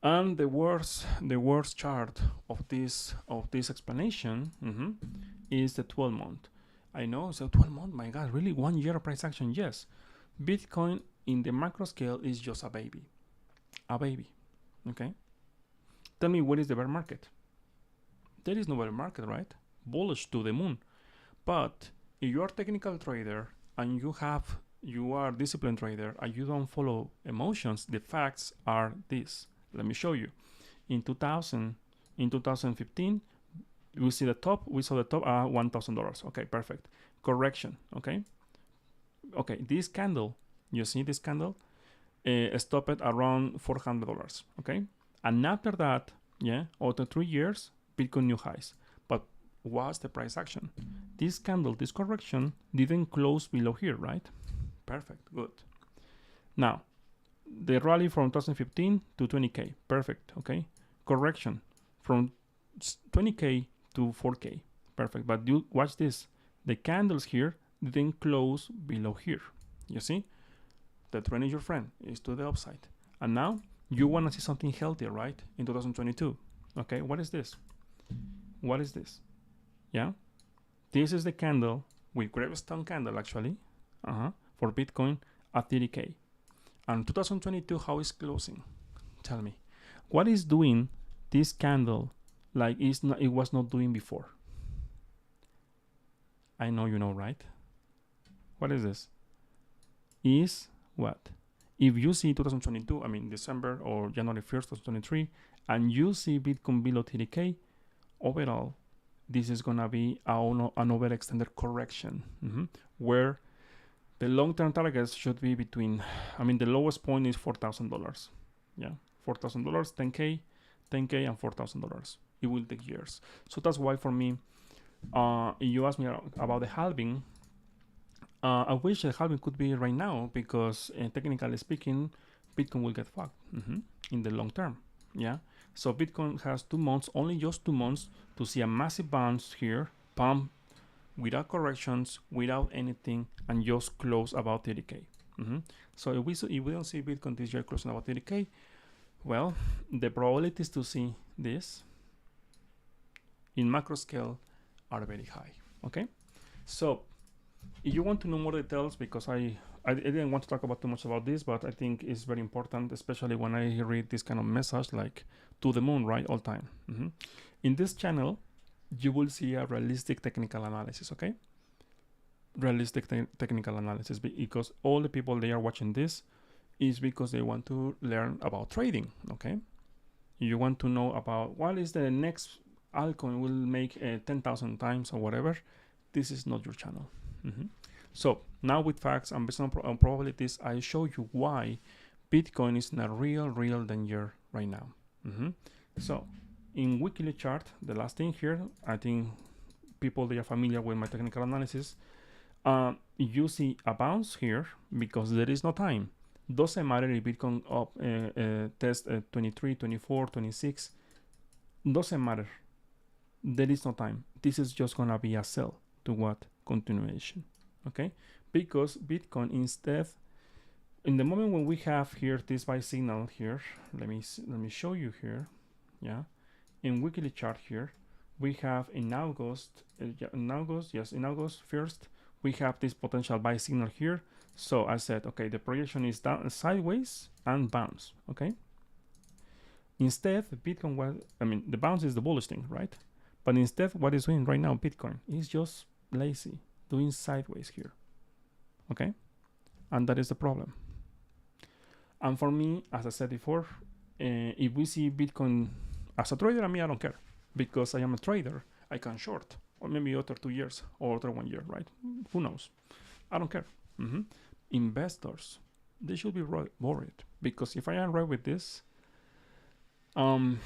and the worst chart of this explanation is the 12 month. I know, so 12 month. My God, really 1 year price action? Yes, Bitcoin in the macro scale is just a baby. Okay. Tell me, what is the bear market? There is no bear market, right? Bullish to the moon. But if you are a technical trader and you are a disciplined trader and you don't follow emotions, the facts are this. Let me show you. In 2015, we saw the top $1,000. Okay, perfect. Correction. Okay, this candle, you see this candle stopped at around $400. Okay, and after that, yeah, after 3 years, Bitcoin new highs. But what's the price action? This candle, this correction didn't close below here, right? Perfect, good. Now, the rally from 2015 to 20K, perfect, okay? Correction from 20K to 4K, perfect. But you watch this, the candles here didn't close below here. You see, the trend is your friend, is to the upside. And now you want to see something healthier, right? In 2022, okay? What is this? Yeah, this is the candle with Gravestone candle actually, for Bitcoin at 30K. And 2022, how is closing? Tell me, what is doing this candle like it was not doing before? I know you know, right? What is this? Is what? If you see 2022, I mean December or January 1st, 2023, and you see Bitcoin below 30K, overall, this is gonna be an overextended correction, where the long-term targets should be between, I mean, the lowest point is $4,000. Yeah, $4,000, 10K, and $4,000. It will take years. So that's why for me, if you ask me about the halving, I wish the halving could be right now because technically speaking, Bitcoin will get fucked in the long term. Yeah. So Bitcoin has 2 months, only just 2 months to see a massive bounce here, pump without corrections, without anything, and just close about 30K. So if we don't see Bitcoin this year closing about 30K, well, the probabilities to see this in macro scale are very high. Okay, so if you want to know more details, because I didn't want to talk about too much about this, but I think it's very important, especially when I read this kind of message like to the moon, right, all time. In this channel, you will see a realistic technical analysis, okay? Realistic technical analysis, because all the people they are watching this is because they want to learn about trading, okay? You want to know about what is the next altcoin will make 10,000 times or whatever. This is not your channel. So now with facts and based on probabilities, I show you why Bitcoin is in a real danger right now. So in weekly chart, the last thing here, I think people that are familiar with my technical analysis, you see a bounce here because there is no time. Doesn't matter if Bitcoin up test 23, 24, 26, doesn't matter. There is no time. This is just gonna be a sell to what? Continuation. Okay, because Bitcoin instead, in the moment when we have here this buy signal here, let me show you here. Yeah, in weekly chart here, we have in August, in August 1st, we have this potential buy signal here. So I said, okay, the projection is down, sideways and bounce. Okay. Instead, Bitcoin was, I mean, the bounce is the bullish thing, right? But instead, what is doing right now, Bitcoin is just lazy, doing sideways here. Okay, and that is the problem. And for me, as I said before, if we see Bitcoin as a trader, I don't care, because I am a trader. I can short, or maybe after 2 years or after 1 year, right? Who knows? I don't care. Investors, they should be worried, because if I am right with this, Bitcoin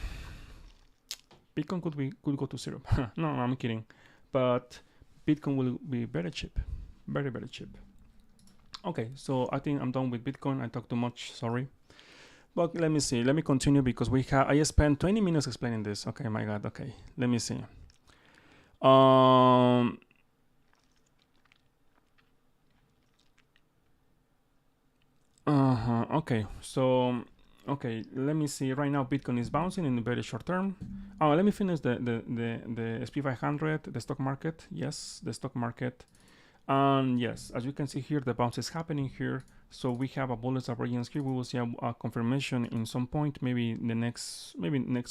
could go to zero. No, I'm kidding, but Bitcoin will be very cheap, very cheap. Okay, so I think I'm done with Bitcoin. I talked too much, sorry. But let me see. Let me continue because I spent 20 minutes explaining this. Okay, my God. Okay, let me see. Okay, so okay, let me see. Right now, Bitcoin is bouncing in the very short term. Let me finish the SP500, the stock market. Yes, the stock market. And yes, as you can see here, the bounce is happening here. So we have a bullish divergence here. We will see a confirmation in some point, maybe the next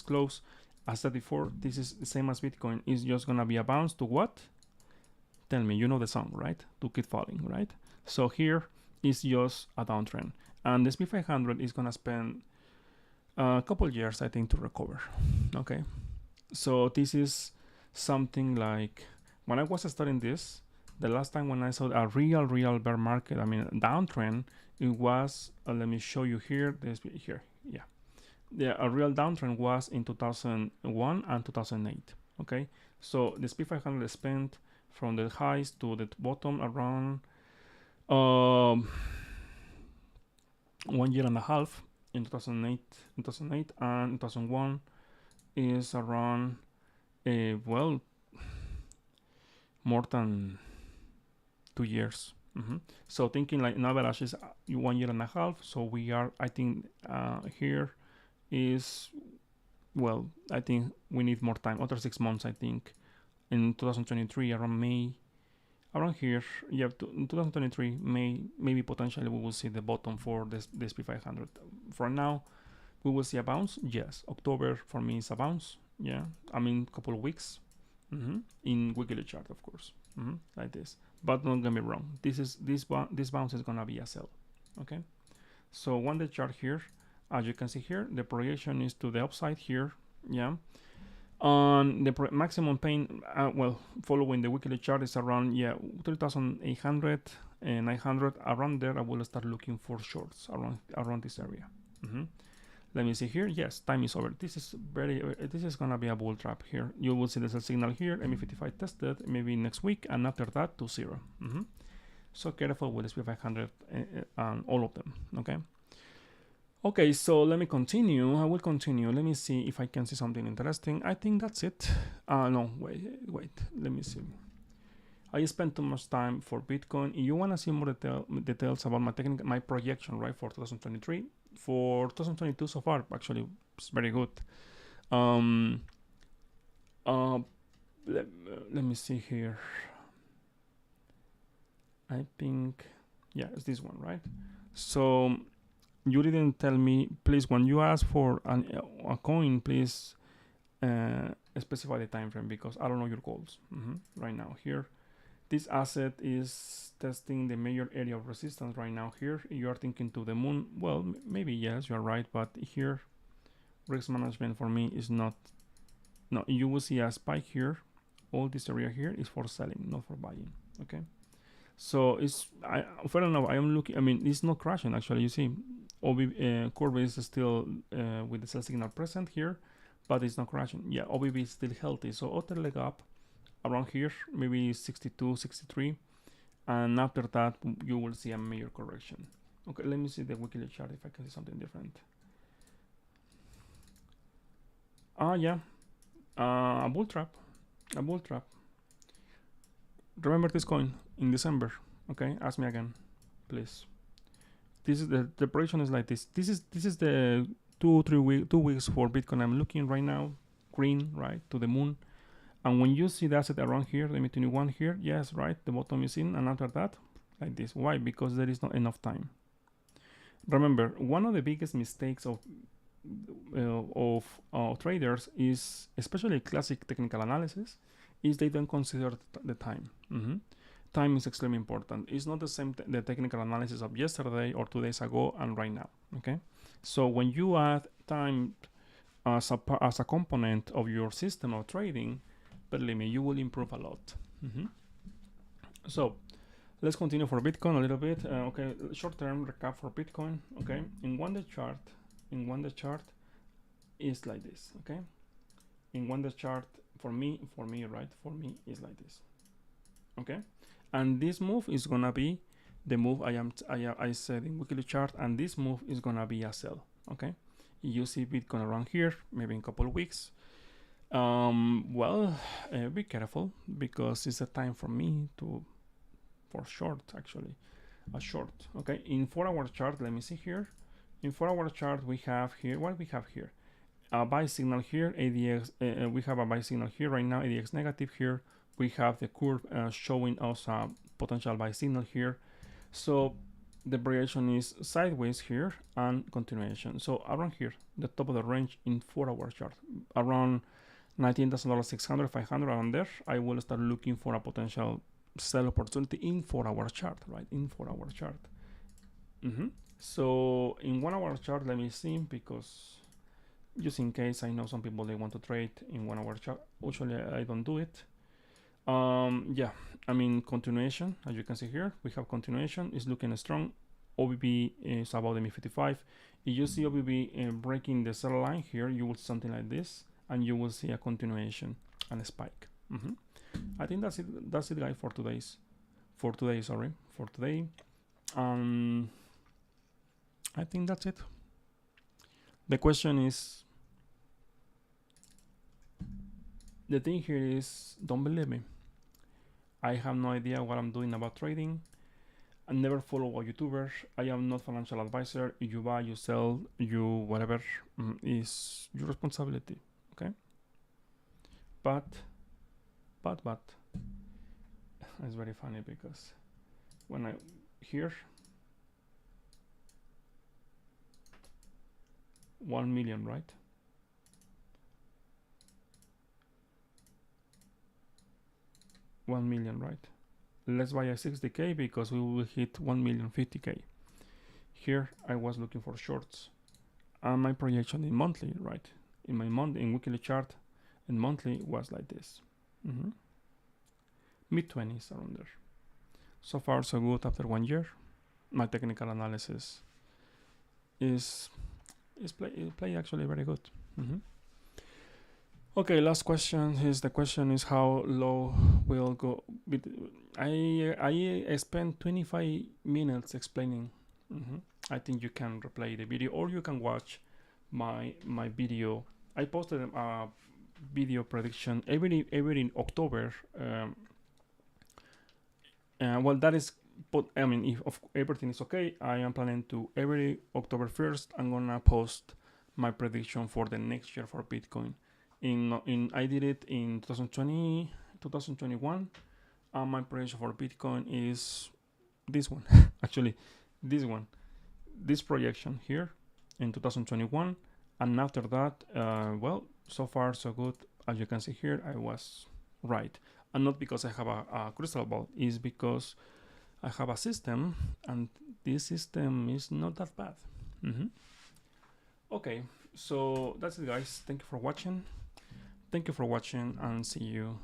close. As said before, this is the same as Bitcoin. It's just gonna be a bounce to what? Tell me, you know the song, right? To keep falling, right? So here is just a downtrend, and the SP500 is gonna spend a couple years, I think, to recover. Okay, so this is something like when I was studying this. The last time when I saw a real bear market, I mean downtrend, it was, let me show you here, a real downtrend was in 2001 and 2008. Okay, so the SP500 spent from the highs to the bottom around 1 year and a half in 2008 and 2001 is around well, more than 2 years. So thinking like an average is 1 year and a half. So we are, I think, here is, well, I think we need more time, other 6 months. I think in 2023 around May, around here, yeah, in 2023 May, maybe potentially we will see the bottom for this SP500. For now, we will see a bounce. Yes, October for me is a bounce. Yeah, I mean couple of weeks. In weekly chart, of course. Like this. But don't get me wrong, this bounce is gonna be a sell. Okay, so on the chart here, as you can see here, the projection is to the upside here. Yeah, on the maximum pain, well, following the weekly chart is around 3,800 and 900. Around there, I will start looking for shorts around this area. Let me see here. Yes, time is over. This is this is gonna be a bull trap here. You will see there's a signal here. MA55 tested maybe next week, and after that to zero. So careful with SP500 and all of them. Okay, so let me continue. I will continue. Let me see if I can see something interesting. I think that's it. No, wait. Let me see. I spent too much time for Bitcoin. If you wanna see more details about my projection, right, for 2023. For 2022 so far, actually, it's very good. Let me see here. I think, yeah, it's this one, right? So you didn't tell me, please, when you ask for a coin, please specify the time frame, because I don't know your goals right now here. This asset is testing the major area of resistance right now here. You are thinking to the moon. Well, maybe yes, you're right, but here risk management for me is not. No, you will see a spike here. All this area here is for selling, not for buying. Okay, so it's, I don't know, I am looking, I mean, it's not crashing actually. You see, Curve is still with the sell signal present here, but it's not crashing. Yeah, OBB is still healthy. So outer leg up around here, maybe 62, 63. And after that, you will see a major correction. Okay, let me see the weekly chart if I can see something different. Yeah, a bull trap, a bull trap. Remember this coin in December. Okay, ask me again, please. This is the operation is like this. This is the 2 weeks for Bitcoin. I'm looking right now, green, right, to the moon. And when you see the asset around here, the M21 here, yes, right, the bottom is in, and after that, like this. Why? Because there is not enough time. Remember, one of the biggest mistakes of traders is, especially classic technical analysis, is they don't consider the time. Time is extremely important. It's not the same the technical analysis of yesterday or 2 days ago and right now. Okay, so when you add time as a component of your system of trading, believe me, you will improve a lot. So let's continue for Bitcoin a little bit. Okay, short-term recap for Bitcoin. Okay, in one day chart is like this. Okay, in one day chart for me is like this. Okay, and this move is gonna be the move I said in weekly chart, and this move is gonna be a sell. Okay, you see Bitcoin around here, maybe in a couple of weeks. Well, be careful because it's a time for me for short, actually, a short. Okay, in 4-hour chart, let me see here. In 4-hour chart, we have here, what we have here? A buy signal here, ADX, we have a buy signal here right now, ADX negative here. We have the curve showing us a potential buy signal here. So the variation is sideways here and continuation. So around here, the top of the range in 4-hour chart, around $19,600, 500 around there, I will start looking for a potential sell opportunity in 4-hour chart, right? In 4-hour chart. So in 1-hour chart, let me see, because just in case, I know some people they want to trade in 1-hour chart. Usually I don't do it. Yeah, I mean continuation, as you can see here, we have continuation, is looking strong. OBB is above the MI55. If you see OBB breaking the sell line here, you will see something like this, and you will see a continuation and a spike. I think that's it. That's it, guys, for today. I think that's it. The question is, the thing here is, don't believe me. I have no idea what I'm doing about trading. I never follow a YouTuber. I am not financial advisor. If you buy, you sell, you whatever, is your responsibility. Okay. But it's very funny because when I here 1 million, right? $1 million, right? Let's buy a 60k because we will hit 1,050,000. Here I was looking for shorts, and my projection in monthly, right? In my in weekly chart, and monthly was like this. Mid-20s around there. So far so good after 1 year. My technical analysis is play actually very good. Okay, last question is the question is how low will go. I spent 25 minutes explaining. I think you can replay the video or you can watch my video. I posted a video prediction every October. Well, that is, but I mean, if everything is okay, I am planning to every October 1st. I'm gonna post my prediction for the next year for Bitcoin. I did it in 2020, 2021. My prediction for Bitcoin is this one. Actually, this projection here in 2021, and after that, well, so far so good. As you can see here, I was right, and not because I have a crystal ball, is because I have a system, and this system is not that bad. Okay, so that's it, guys. Thank you for watching. And see you